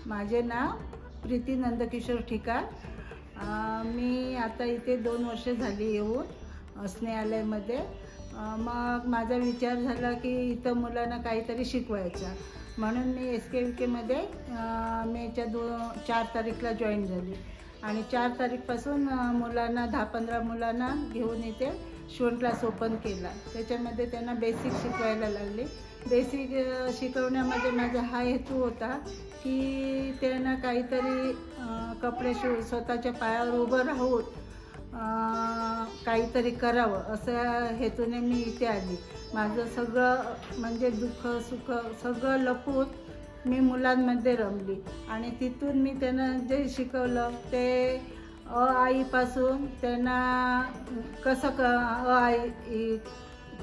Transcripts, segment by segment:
माझे नाव प्रीती नंदकिशोर ठिकाण। मी आता इथे 2 वर्ष झाली येऊन स्नेहालयमध्ये। मग माझा विचार झाला की इथं मुलांना काहीतरी शिकवायचं, म्हणून मी SKVK मध्ये मेच्या 4 तारीखला जॉईन झाली आणि 4 तारीखपासून मुलांना 10-15 मुलांना घेऊन इथे शिवण क्लास ओपन केला। त्याच्यामध्ये त्यांना बेसिक शिकवायला लागले। बेसिक शिकवण्यामध्ये माझा हा हेतू होता की त्यांना काहीतरी कपडे स्वतःच्या पायावर उभं राहून काहीतरी करावं असं हेतूने मी इथे आली। माझं सगळं म्हणजे दुःख सुख सगळं लपवून मी मुलांमध्ये रमली आणि तिथून मी त्यांना जे शिकवलं ते आईपासून त्यांना कसं आई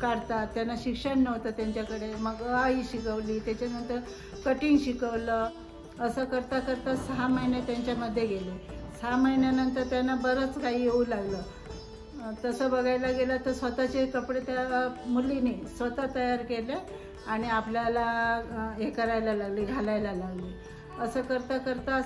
काढतात, त्यांना शिक्षण नव्हतं त्यांच्याकडे, मग आई शिकवली, त्याच्यानंतर कटिंग शिकवलं। असं करता करता 6 महिने त्यांच्यामध्ये गेले। 6 महिन्यानंतर त्यांना बरंच काही येऊ लागलं। तसं बघायला गेलं तर स्वतःचे कपडे त्या मुलीने स्वतः तयार केले आणि आपल्याला हे करायला लागले, घालायला लागले। असं करता करता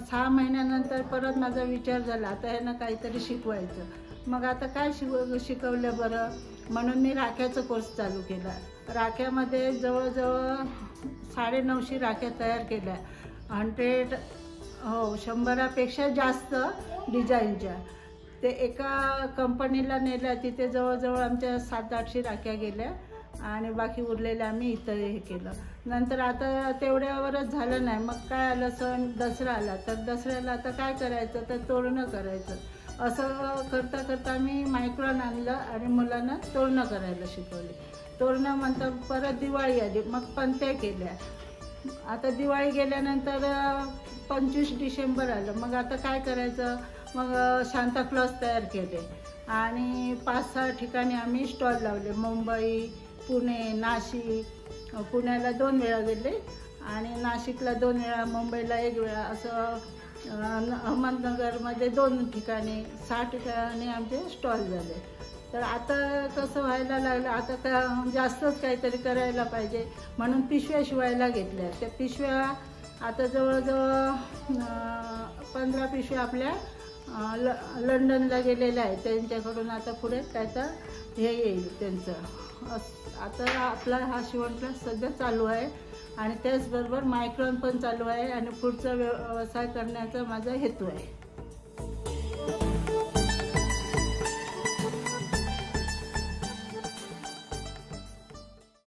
6 महिन्यानंतर परत माझा विचार झाला आता ह्यांना काहीतरी शिकवायचं। मग आता काय शिकवलं बरं, म्हणून मी राख्याचा कोर्स चालू केला। राख्यामध्ये जवळजवळ 950 राख्या तयार केल्या। 100पेक्षा जास्त डिझाईनच्या। ते एका कंपनीला नेल्या, तिथे जवळजवळ आमच्या 700-800 राख्या गेल्या आणि बाकी उरलेल्या आम्ही इथं हे केलं। नंतर आता तेवढ्यावरच झालं नाही, मग काय आलं, सण दसरा आला, तर दसऱ्याला आता काय करायचं, तर तोरणं करायचं। असं करता करता मी मायक्रॉन आणलं आणि मुलांना तोरणं करायला शिकवले। तोरणं म्हणता परत दिवाळी आली, मग पणत्या केल्या। आता दिवाळी गेल्यानंतर 25 डिसेंबर आलं, मग आता काय करायचं, मग सांताक्लॉज तयार केले आणि 5-6 ठिकाणी आम्ही स्टॉल लावले। मुंबई, पुणे, नाशिक। पुण्याला 2 वेळा गेले आणि नाशिकला 2 वेळा, मुंबईला 1 वेळा, असं अहमदनगरमध्ये 2 ठिकाणी, 6 ठिकाणी आमचे स्टॉल झाले। तर आता कसं व्हायला लागलं, आता जास्तच काहीतरी करायला पाहिजे म्हणून पिशव्या शिवायला घेतल्या। त्या पिशव्या आता जवळजवळ 15 पिशव्या आपल्या लंडनला गेलेल्या आहेत, त्यांच्याकडून आता पुढे त्याचं हे येईल त्यांचं। आता आपला हा शिवण क्लास सध्या चालू आहे आणि त्याचबरोबर मायक्रॉन पण चालू आहे आणि पुढचा व्यवसाय करण्याचा माझा हेतू आहे।